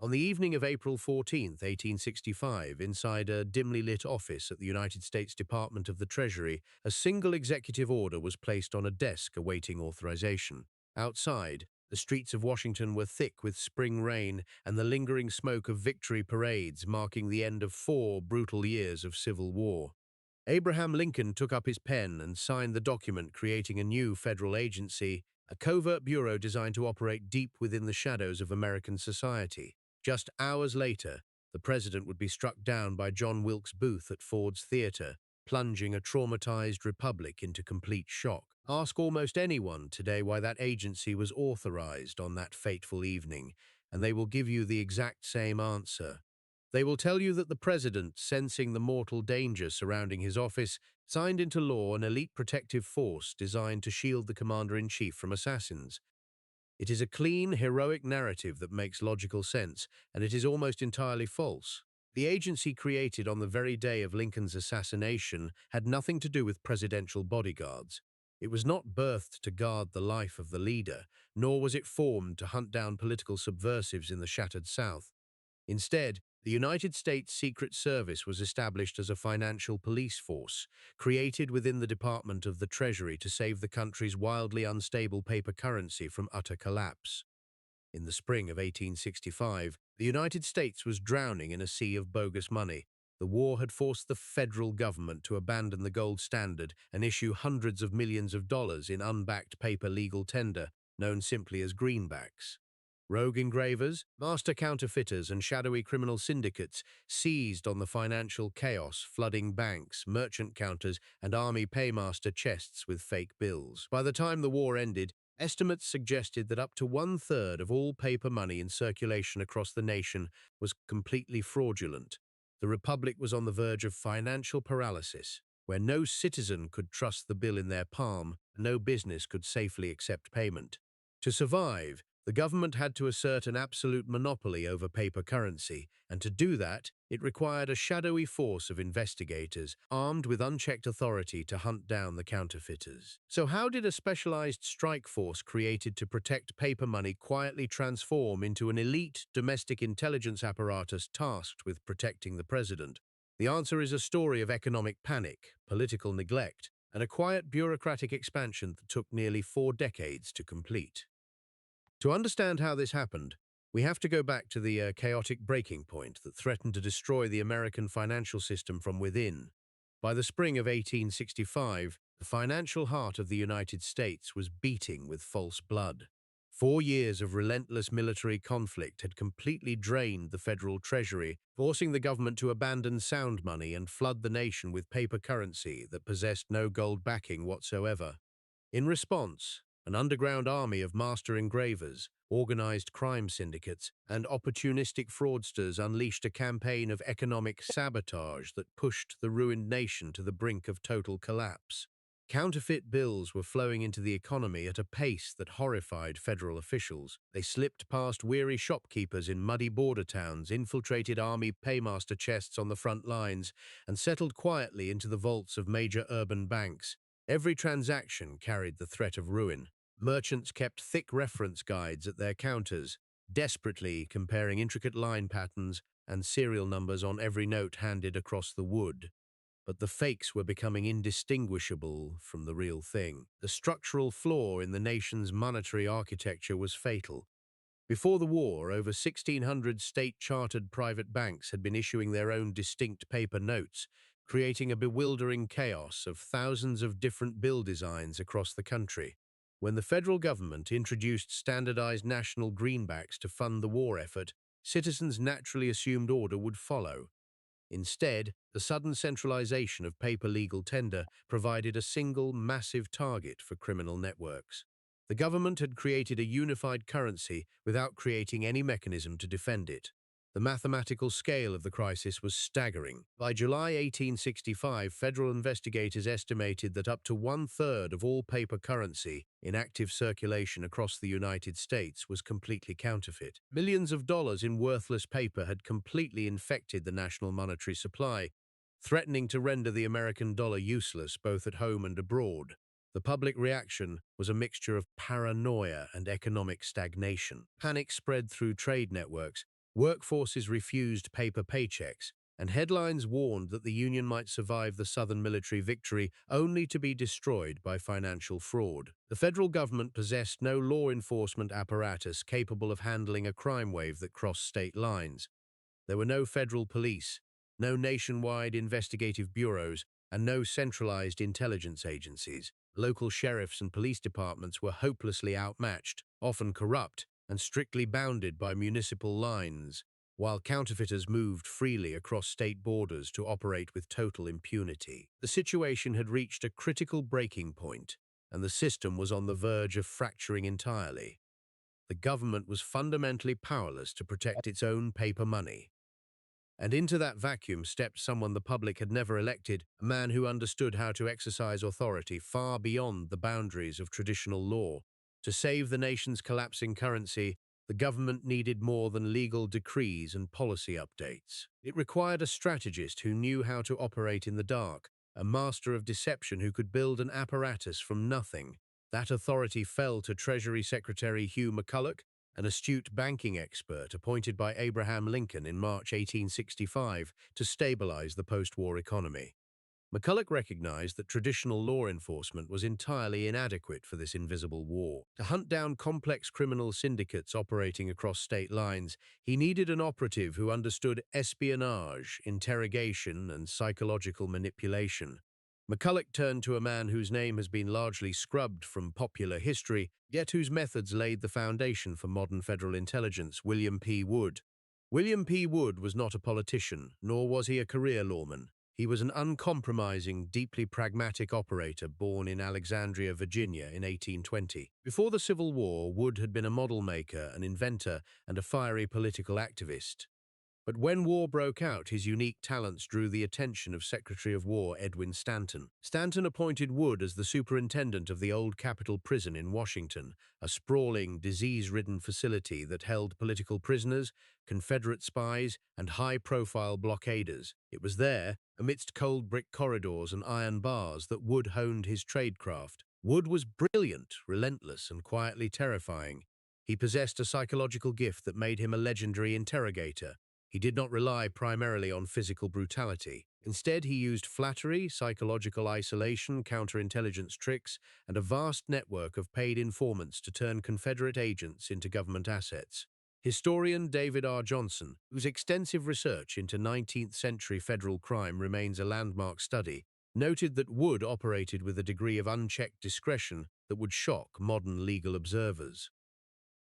On the evening of April 14th, 1865, inside a dimly lit office at the United States Department of the Treasury, a single executive order was placed on a desk awaiting authorization. Outside, the streets of Washington were thick with spring rain and the lingering smoke of victory parades marking the end of 4 brutal years of civil war. Abraham Lincoln took up his pen and signed the document creating a new federal agency, a covert bureau designed to operate deep within the shadows of American society. Just hours later, the president would be struck down by John Wilkes Booth at Ford's Theater, plunging a traumatized republic into complete shock. Ask almost anyone today why that agency was authorized on that fateful evening, and they will give you the exact same answer. They will tell you that the president, sensing the mortal danger surrounding his office, signed into law an elite protective force designed to shield the commander-in-chief from assassins. It is a clean, heroic narrative that makes logical sense, and it is almost entirely false. The agency created on the very day of Lincoln's assassination had nothing to do with presidential bodyguards. It was not birthed to guard the life of the leader, nor was it formed to hunt down political subversives in the shattered South. Instead, the United States Secret Service was established as a financial police force, created within the Department of the Treasury to save the country's wildly unstable paper currency from utter collapse. In the spring of 1865, the United States was drowning in a sea of bogus money. The war had forced the federal government to abandon the gold standard and issue hundreds of millions of dollars in unbacked paper legal tender, known simply as greenbacks. Rogue engravers, master counterfeiters, and shadowy criminal syndicates seized on the financial chaos, flooding banks, merchant counters, and army paymaster chests with fake bills. By the time the war ended, estimates suggested that up to one-third of all paper money in circulation across the nation was completely fraudulent. The Republic was on the verge of financial paralysis, where no citizen could trust the bill in their palm, and no business could safely accept payment. To survive, the government had to assert an absolute monopoly over paper currency, and to do that, it required a shadowy force of investigators armed with unchecked authority to hunt down the counterfeiters. So how did a specialized strike force created to protect paper money quietly transform into an elite domestic intelligence apparatus tasked with protecting the president? The answer is a story of economic panic, political neglect, and a quiet bureaucratic expansion that took nearly 4 decades to complete. To understand how this happened, we have to go back to the chaotic breaking point that threatened to destroy the American financial system from within. By the spring of 1865, the financial heart of the United States was beating with false blood. 4 years of relentless military conflict had completely drained the federal treasury, forcing the government to abandon sound money and flood the nation with paper currency that possessed no gold backing whatsoever. In response, an underground army of master engravers, organized crime syndicates, and opportunistic fraudsters unleashed a campaign of economic sabotage that pushed the ruined nation to the brink of total collapse. Counterfeit bills were flowing into the economy at a pace that horrified federal officials. They slipped past weary shopkeepers in muddy border towns, infiltrated army paymaster chests on the front lines, and settled quietly into the vaults of major urban banks. Every transaction carried the threat of ruin. Merchants kept thick reference guides at their counters, desperately comparing intricate line patterns and serial numbers on every note handed across the wood. But the fakes were becoming indistinguishable from the real thing. The structural flaw in the nation's monetary architecture was fatal. Before the war, over 1,600 state-chartered private banks had been issuing their own distinct paper notes, creating a bewildering chaos of thousands of different bill designs across the country. When the federal government introduced standardized national greenbacks to fund the war effort, citizens naturally assumed order would follow. Instead, the sudden centralization of paper legal tender provided a single, massive target for criminal networks. The government had created a unified currency without creating any mechanism to defend it. The mathematical scale of the crisis was staggering. By July 1865, federal investigators estimated that up to one-third of all paper currency in active circulation across the United States was completely counterfeit. Millions of dollars in worthless paper had completely infected the national monetary supply, threatening to render the American dollar useless both at home and abroad. The public reaction was a mixture of paranoia and economic stagnation. Panic spread through trade networks, Workforces refused paper paychecks, and headlines warned that the Union might survive the Southern military victory only to be destroyed by financial fraud. The federal government possessed no law enforcement apparatus capable of handling a crime wave that crossed state lines. There were no federal police, no nationwide investigative bureaus, and no centralized intelligence agencies. Local sheriffs and police departments were hopelessly outmatched, often corrupt, and strictly bounded by municipal lines, while counterfeiters moved freely across state borders to operate with total impunity. The situation had reached a critical breaking point, and the system was on the verge of fracturing entirely. The government was fundamentally powerless to protect its own paper money. And into that vacuum stepped someone the public had never elected, a man who understood how to exercise authority far beyond the boundaries of traditional law. To save the nation's collapsing currency, the government needed more than legal decrees and policy updates. It required a strategist who knew how to operate in the dark, a master of deception who could build an apparatus from nothing. That authority fell to Treasury Secretary Hugh McCulloch, an astute banking expert appointed by Abraham Lincoln in March 1865 to stabilize the post-war economy. McCulloch recognized that traditional law enforcement was entirely inadequate for this invisible war. To hunt down complex criminal syndicates operating across state lines, he needed an operative who understood espionage, interrogation, and psychological manipulation. McCulloch turned to a man whose name has been largely scrubbed from popular history, yet whose methods laid the foundation for modern federal intelligence, William P. Wood. William P. Wood was not a politician, nor was he a career lawman. He was an uncompromising, deeply pragmatic operator born in Alexandria, Virginia in 1820. Before the Civil War, Wood had been a model maker, an inventor, and a fiery political activist. But when war broke out, his unique talents drew the attention of Secretary of War Edwin Stanton. Stanton appointed Wood as the superintendent of the old Capitol Prison in Washington, a sprawling, disease-ridden facility that held political prisoners, Confederate spies, and high-profile blockaders. It was there, amidst cold brick corridors and iron bars, that Wood honed his tradecraft. Wood was brilliant, relentless, and quietly terrifying. He possessed a psychological gift that made him a legendary interrogator. He did not rely primarily on physical brutality. Instead, he used flattery, psychological isolation, counterintelligence tricks, and a vast network of paid informants to turn Confederate agents into government assets. Historian David R. Johnson, whose extensive research into 19th-century federal crime remains a landmark study, noted that Wood operated with a degree of unchecked discretion that would shock modern legal observers.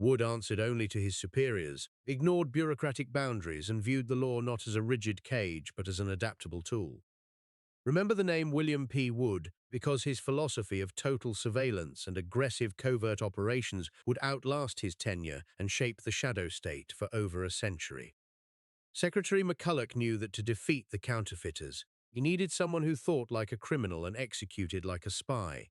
Wood answered only to his superiors, ignored bureaucratic boundaries, and viewed the law not as a rigid cage but as an adaptable tool. Remember the name William P. Wood because his philosophy of total surveillance and aggressive covert operations would outlast his tenure and shape the shadow state for over a century. Secretary McCulloch knew that to defeat the counterfeiters, he needed someone who thought like a criminal and executed like a spy.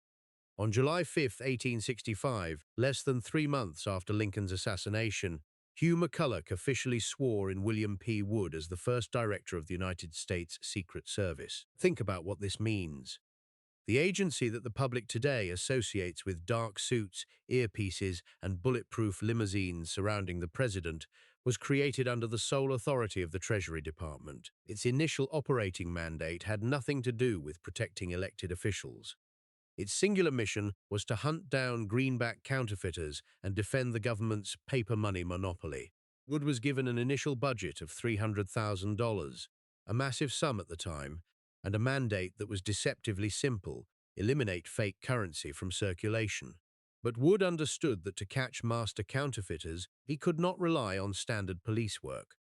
On July 5, 1865, less than 3 months after Lincoln's assassination, Hugh McCulloch officially swore in William P. Wood as the first director of the United States Secret Service. Think about what this means. The agency that the public today associates with dark suits, earpieces, and bulletproof limousines surrounding the president was created under the sole authority of the Treasury Department. Its initial operating mandate had nothing to do with protecting elected officials. Its singular mission was to hunt down greenback counterfeiters and defend the government's paper money monopoly. Wood was given an initial budget of $300,000, a massive sum at the time, and a mandate that was deceptively simple: eliminate fake currency from circulation. But Wood understood that to catch master counterfeiters, he could not rely on standard police work.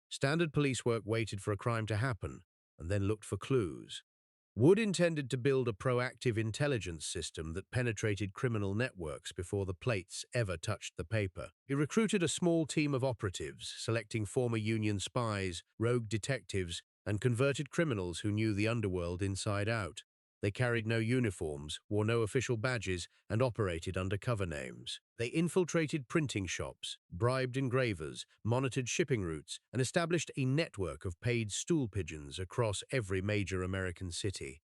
Standard police work waited for a crime to happen and then looked for clues. Wood intended to build a proactive intelligence system that penetrated criminal networks before the plates ever touched the paper. He recruited a small team of operatives, selecting former Union spies, rogue detectives, and converted criminals who knew the underworld inside out. They carried no uniforms, wore no official badges, and operated under cover names. They infiltrated printing shops, bribed engravers, monitored shipping routes, and established a network of paid stool pigeons across every major American city.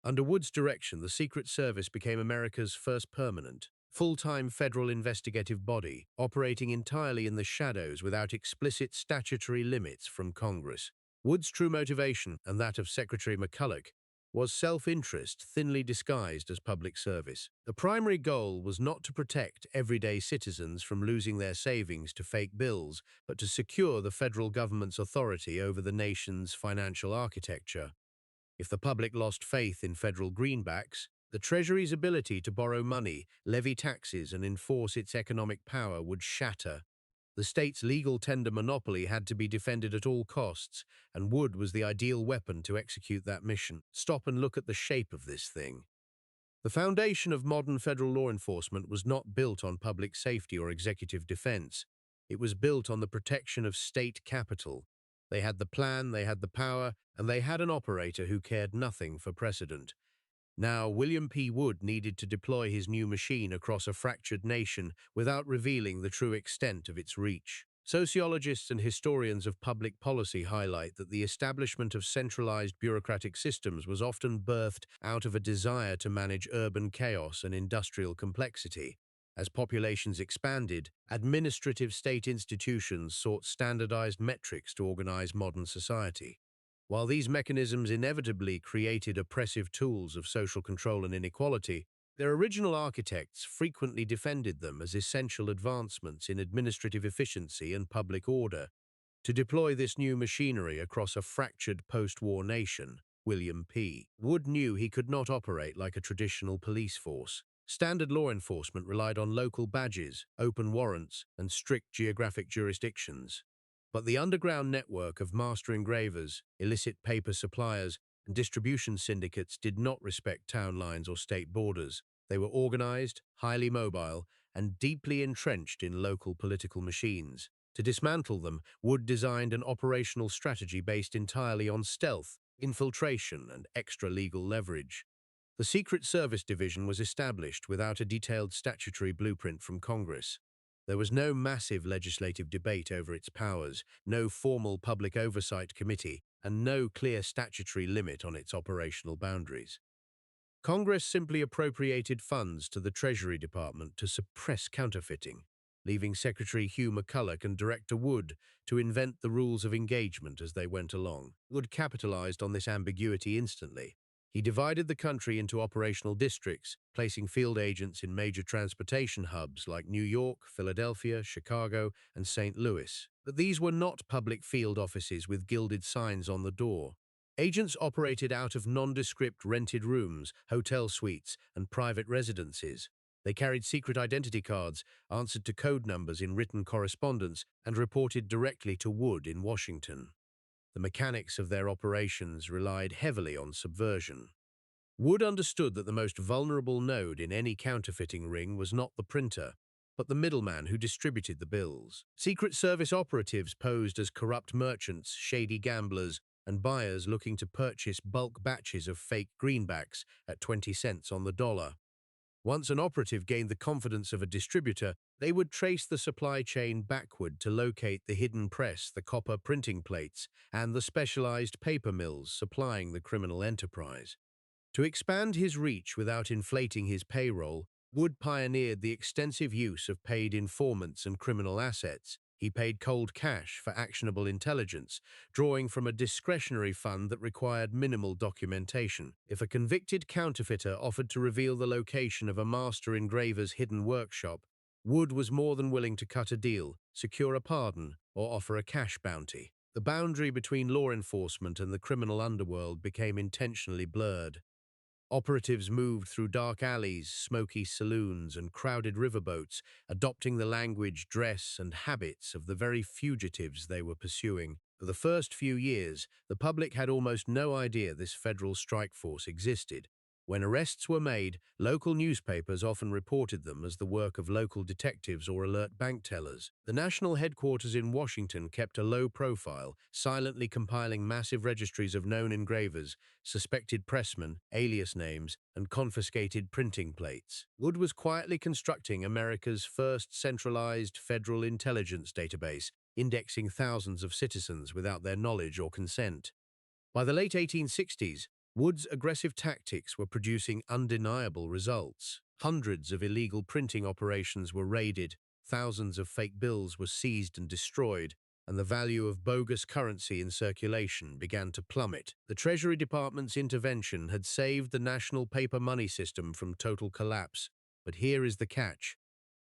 Under Wood's direction, the Secret Service became America's first permanent, full-time federal investigative body operating entirely in the shadows without explicit statutory limits from Congress. Wood's true motivation, and that of Secretary McCulloch, was self-interest thinly disguised as public service. The primary goal was not to protect everyday citizens from losing their savings to fake bills, but to secure the federal government's authority over the nation's financial architecture. If the public lost faith in federal greenbacks, the Treasury's ability to borrow money, levy taxes, and enforce its economic power would shatter. The state's legal tender monopoly had to be defended at all costs, and Wood was the ideal weapon to execute that mission. Stop and look at the shape of this thing. The foundation of modern federal law enforcement was not built on public safety or executive defense. It was built on the protection of state capital. They had the plan, they had the power, and they had an operator who cared nothing for precedent. Now, William P. Wood needed to deploy his new machine across a fractured nation without revealing the true extent of its reach. Sociologists and historians of public policy highlight that the establishment of centralized bureaucratic systems was often birthed out of a desire to manage urban chaos and industrial complexity. As populations expanded, administrative state institutions sought standardized metrics to organize modern society. While these mechanisms inevitably created oppressive tools of social control and inequality, their original architects frequently defended them as essential advancements in administrative efficiency and public order. To deploy this new machinery across a fractured post-war nation, William P. Wood knew he could not operate like a traditional police force. Standard law enforcement relied on local badges, open warrants, and strict geographic jurisdictions. But the underground network of master engravers, illicit paper suppliers, and distribution syndicates did not respect town lines or state borders. They were organized, highly mobile, and deeply entrenched in local political machines. To dismantle them, Wood designed an operational strategy based entirely on stealth, infiltration, and extra-legal leverage. The Secret Service Division was established without a detailed statutory blueprint from Congress. There was no massive legislative debate over its powers, no formal public oversight committee, and no clear statutory limit on its operational boundaries. Congress simply appropriated funds to the Treasury Department to suppress counterfeiting, leaving Secretary Hugh McCulloch and Director Wood to invent the rules of engagement as they went along. Wood capitalized on this ambiguity instantly. He divided the country into operational districts, placing field agents in major transportation hubs like New York, Philadelphia, Chicago, and St. Louis. But these were not public field offices with gilded signs on the door. Agents operated out of nondescript rented rooms, hotel suites, and private residences. They carried secret identity cards, answered to code numbers in written correspondence, and reported directly to Wood in Washington. The mechanics of their operations relied heavily on subversion. Wood understood that the most vulnerable node in any counterfeiting ring was not the printer, but the middleman who distributed the bills. Secret Service operatives posed as corrupt merchants, shady gamblers, and buyers looking to purchase bulk batches of fake greenbacks at 20 cents on the dollar. Once an operative gained the confidence of a distributor, they would trace the supply chain backward to locate the hidden press, the copper printing plates, and the specialized paper mills supplying the criminal enterprise. To expand his reach without inflating his payroll, Wood pioneered the extensive use of paid informants and criminal assets. He paid cold cash for actionable intelligence, drawing from a discretionary fund that required minimal documentation. If a convicted counterfeiter offered to reveal the location of a master engraver's hidden workshop, Wood was more than willing to cut a deal, secure a pardon, or offer a cash bounty. The boundary between law enforcement and the criminal underworld became intentionally blurred. Operatives moved through dark alleys, smoky saloons, and crowded riverboats, adopting the language, dress, and habits of the very fugitives they were pursuing. For the first few years, the public had almost no idea this federal strike force existed. When arrests were made, local newspapers often reported them as the work of local detectives or alert bank tellers. The national headquarters in Washington kept a low profile, silently compiling massive registries of known engravers, suspected pressmen, alias names, and confiscated printing plates. Wood was quietly constructing America's first centralized federal intelligence database, indexing thousands of citizens without their knowledge or consent. By the late 1860s, Wood's aggressive tactics were producing undeniable results. Hundreds of illegal printing operations were raided, thousands of fake bills were seized and destroyed, and the value of bogus currency in circulation began to plummet. The Treasury Department's intervention had saved the national paper money system from total collapse. But here is the catch.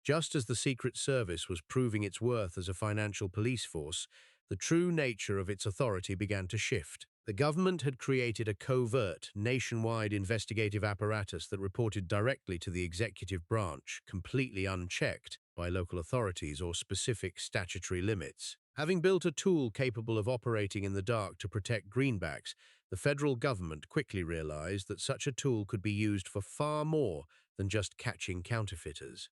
Just as the Secret Service was proving its worth as a financial police force, the true nature of its authority began to shift. The government had created a covert, nationwide investigative apparatus that reported directly to the executive branch, completely unchecked by local authorities or specific statutory limits. Having built a tool capable of operating in the dark to protect greenbacks, the federal government quickly realized that such a tool could be used for far more than just catching counterfeiters.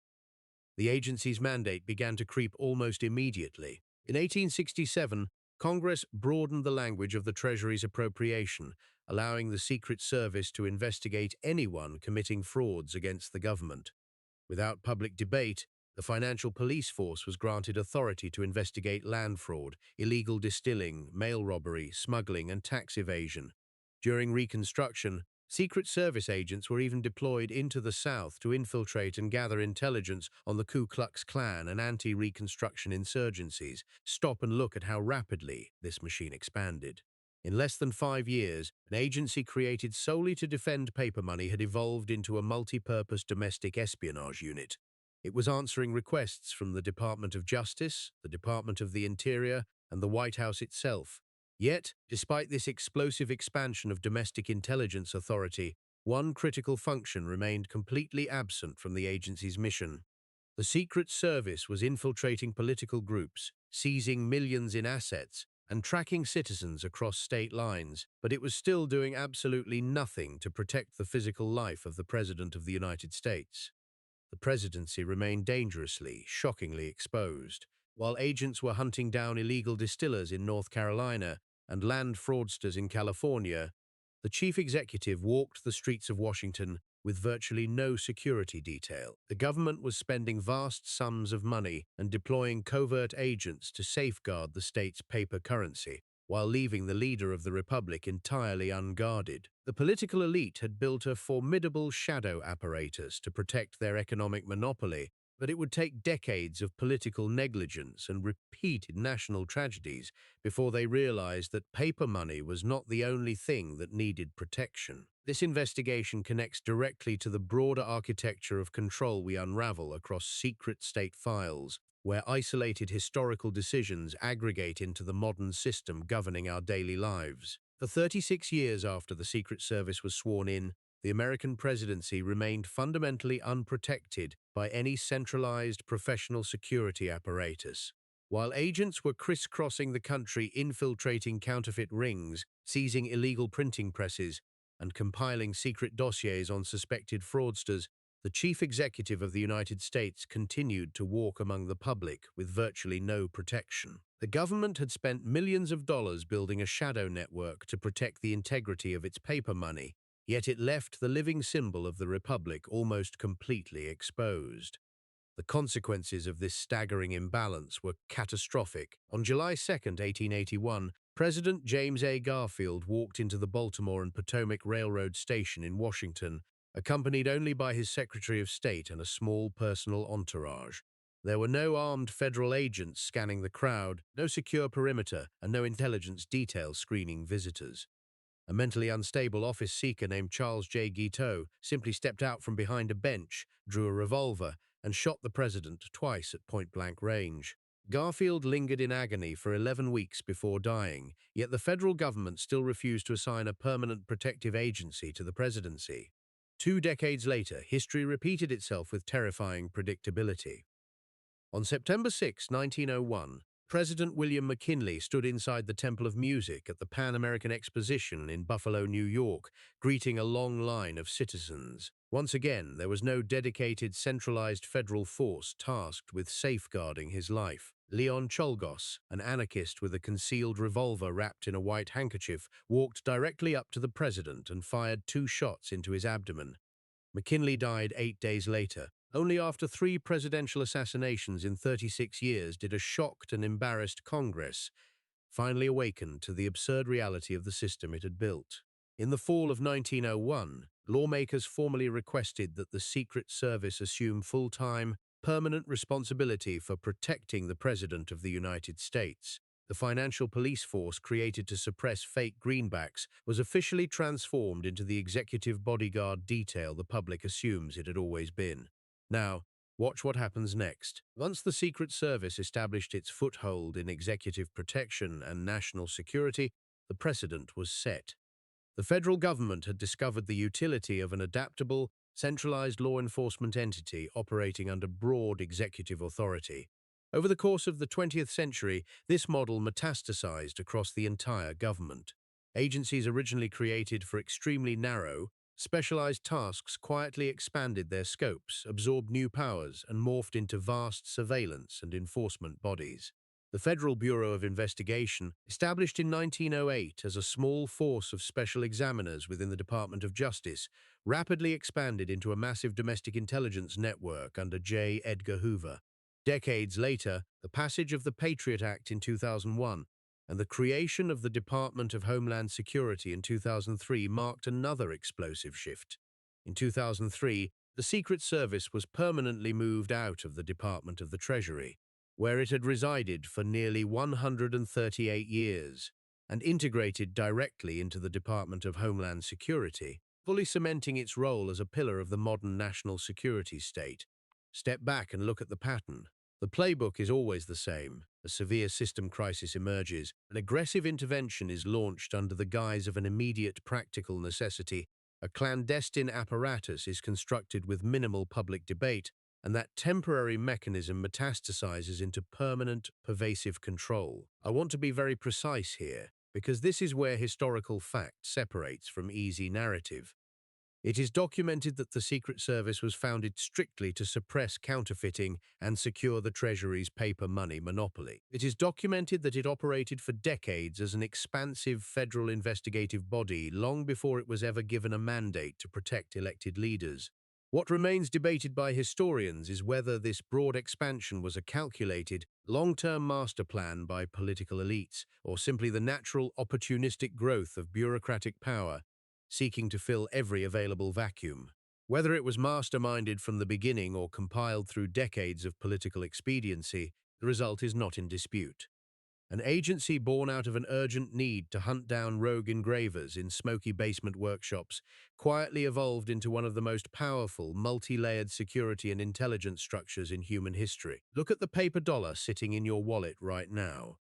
The agency's mandate began to creep almost immediately. In 1867, Congress broadened the language of the Treasury's appropriation, allowing the Secret Service to investigate anyone committing frauds against the government. Without public debate, the financial police force was granted authority to investigate land fraud, illegal distilling, mail robbery, smuggling, and tax evasion. During Reconstruction, Secret Service agents were even deployed into the South to infiltrate and gather intelligence on the Ku Klux Klan and anti-Reconstruction insurgencies. Stop and look at how rapidly this machine expanded. In less than 5 years, an agency created solely to defend paper money had evolved into a multi-purpose domestic espionage unit. It was answering requests from the Department of Justice, the Department of the Interior, and the White House itself. Yet, despite this explosive expansion of domestic intelligence authority, one critical function remained completely absent from the agency's mission. The Secret Service was infiltrating political groups, seizing millions in assets, and tracking citizens across state lines, but it was still doing absolutely nothing to protect the physical life of the President of the United States. The presidency remained dangerously, shockingly exposed. While agents were hunting down illegal distillers in North Carolina and land fraudsters in California, the chief executive walked the streets of Washington with virtually no security detail. The government was spending vast sums of money and deploying covert agents to safeguard the state's paper currency, while leaving the leader of the republic entirely unguarded. The political elite had built a formidable shadow apparatus to protect their economic monopoly, but it would take decades of political negligence and repeated national tragedies before they realized that paper money was not the only thing that needed protection. This investigation connects directly to the broader architecture of control we unravel across secret state files, where isolated historical decisions aggregate into the modern system governing our daily lives. For 36 years after the Secret Service was sworn in, the American presidency remained fundamentally unprotected by any centralized professional security apparatus. While agents were crisscrossing the country infiltrating counterfeit rings, seizing illegal printing presses, and compiling secret dossiers on suspected fraudsters, the chief executive of the United States continued to walk among the public with virtually no protection. The government had spent millions of dollars building a shadow network to protect the integrity of its paper money, yet it left the living symbol of the republic almost completely exposed. The consequences of this staggering imbalance were catastrophic. On July 2, 1881, President James A. Garfield walked into the Baltimore and Potomac Railroad station in Washington, accompanied only by his Secretary of State and a small personal entourage. There were no armed federal agents scanning the crowd, no secure perimeter, and no intelligence detail screening visitors. A mentally unstable office seeker named Charles J. Guiteau simply stepped out from behind a bench, drew a revolver, and shot the president twice at point-blank range. Garfield lingered in agony for 11 weeks before dying, yet the federal government still refused to assign a permanent protective agency to the presidency. 2 decades later, history repeated itself with terrifying predictability. On September 6, 1901, President William McKinley stood inside the Temple of Music at the Pan American Exposition in Buffalo, New York, greeting a long line of citizens. Once again, there was no dedicated, centralized federal force tasked with safeguarding his life. Leon Czolgosz, an anarchist with a concealed revolver wrapped in a white handkerchief, walked directly up to the president and fired 2 shots into his abdomen. McKinley died 8 days later. Only after 3 presidential assassinations in 36 years did a shocked and embarrassed Congress finally awaken to the absurd reality of the system it had built. In the fall of 1901, lawmakers formally requested that the Secret Service assume full-time, permanent responsibility for protecting the President of the United States. The financial police force created to suppress fake greenbacks was officially transformed into the executive bodyguard detail the public assumes it had always been. Now, watch what happens next. Once the Secret Service established its foothold in executive protection and national security, the precedent was set. The federal government had discovered the utility of an adaptable, centralized law enforcement entity operating under broad executive authority. Over the course of the 20th century, this model metastasized across the entire government. Agencies originally created for extremely narrow, specialized tasks quietly expanded their scopes, absorbed new powers, and morphed into vast surveillance and enforcement bodies. The Federal Bureau of Investigation, established in 1908 as a small force of special examiners within the Department of Justice, rapidly expanded into a massive domestic intelligence network under J. Edgar Hoover. Decades later, the passage of the Patriot Act in 2001 and the creation of the Department of Homeland Security in 2003 marked another explosive shift. In 2003, the Secret Service was permanently moved out of the Department of the Treasury, where it had resided for nearly 138 years, and integrated directly into the Department of Homeland Security, fully cementing its role as a pillar of the modern national security state. Step back and look at the pattern. The playbook is always the same. A severe system crisis emerges, an aggressive intervention is launched under the guise of an immediate practical necessity, a clandestine apparatus is constructed with minimal public debate, and that temporary mechanism metastasizes into permanent, pervasive control. I want to be very precise here, because this is where historical fact separates from easy narrative. It is documented that the Secret Service was founded strictly to suppress counterfeiting and secure the Treasury's paper money monopoly. It is documented that it operated for decades as an expansive federal investigative body long before it was ever given a mandate to protect elected leaders. What remains debated by historians is whether this broad expansion was a calculated, long-term master plan by political elites, or simply the natural, opportunistic growth of bureaucratic power seeking to fill every available vacuum. Whether it was masterminded from the beginning or compiled through decades of political expediency, the result is not in dispute. An agency born out of an urgent need to hunt down rogue engravers in smoky basement workshops quietly evolved into one of the most powerful, multi-layered security and intelligence structures in human history. Look at the paper dollar sitting in your wallet right now,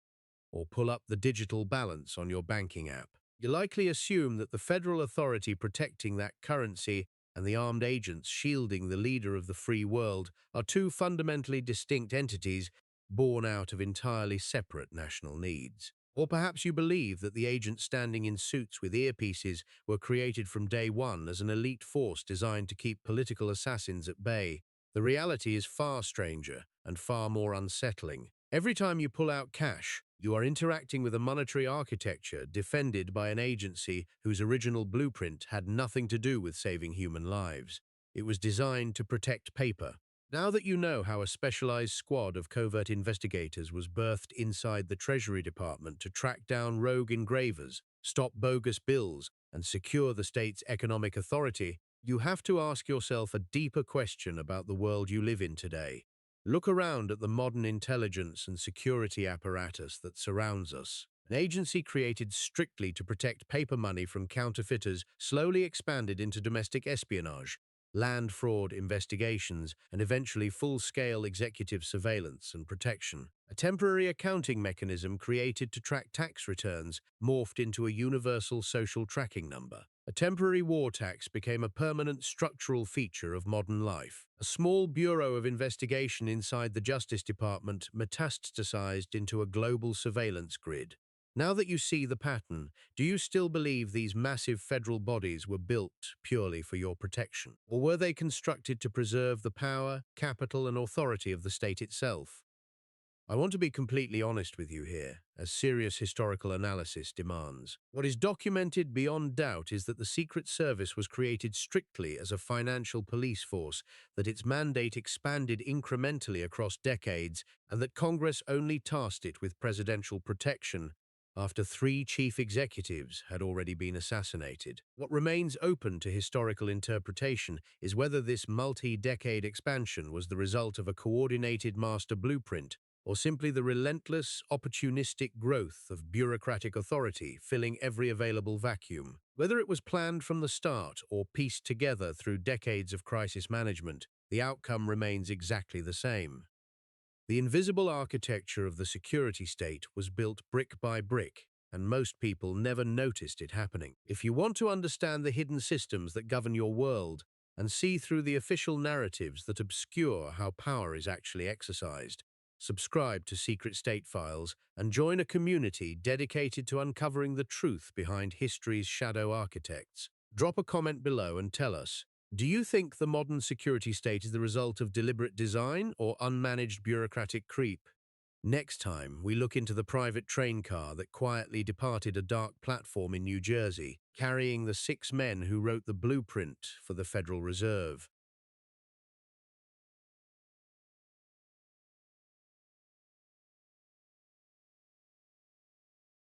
or pull up the digital balance on your banking app. You likely assume that the federal authority protecting that currency and the armed agents shielding the leader of the free world are two fundamentally distinct entities born out of entirely separate national needs. Or perhaps you believe that the agents standing in suits with earpieces were created from day one as an elite force designed to keep political assassins at bay. The reality is far stranger and far more unsettling. Every time you pull out cash, you are interacting with a monetary architecture defended by an agency whose original blueprint had nothing to do with saving human lives. It was designed to protect paper. Now that you know how a specialized squad of covert investigators was birthed inside the Treasury Department to track down rogue engravers, stop bogus bills, and secure the state's economic authority, you have to ask yourself a deeper question about the world you live in today. Look around at the modern intelligence and security apparatus that surrounds us. An agency created strictly to protect paper money from counterfeiters slowly expanded into domestic espionage, land fraud investigations, and eventually full-scale executive surveillance and protection. A temporary accounting mechanism created to track tax returns morphed into a universal social tracking number. A temporary war tax became a permanent structural feature of modern life. A small bureau of investigation inside the Justice Department metastasized into a global surveillance grid. Now that you see the pattern, do you still believe these massive federal bodies were built purely for your protection? Or were they constructed to preserve the power, capital, and authority of the state itself? I want to be completely honest with you here, as serious historical analysis demands. What is documented beyond doubt is that the Secret Service was created strictly as a financial police force, that its mandate expanded incrementally across decades, and that Congress only tasked it with presidential protection after three chief executives had already been assassinated. What remains open to historical interpretation is whether this multi-decade expansion was the result of a coordinated master blueprint or simply the relentless, opportunistic growth of bureaucratic authority filling every available vacuum. Whether it was planned from the start or pieced together through decades of crisis management, the outcome remains exactly the same. The invisible architecture of the security state was built brick by brick, and most people never noticed it happening. If you want to understand the hidden systems that govern your world and see through the official narratives that obscure how power is actually exercised, subscribe to Secret State Files and join a community dedicated to uncovering the truth behind history's shadow architects. Drop a comment below and tell us, do you think the modern security state is the result of deliberate design or unmanaged bureaucratic creep? Next time, we look into the private train car that quietly departed a dark platform in New Jersey, carrying the 6 men who wrote the blueprint for the Federal Reserve.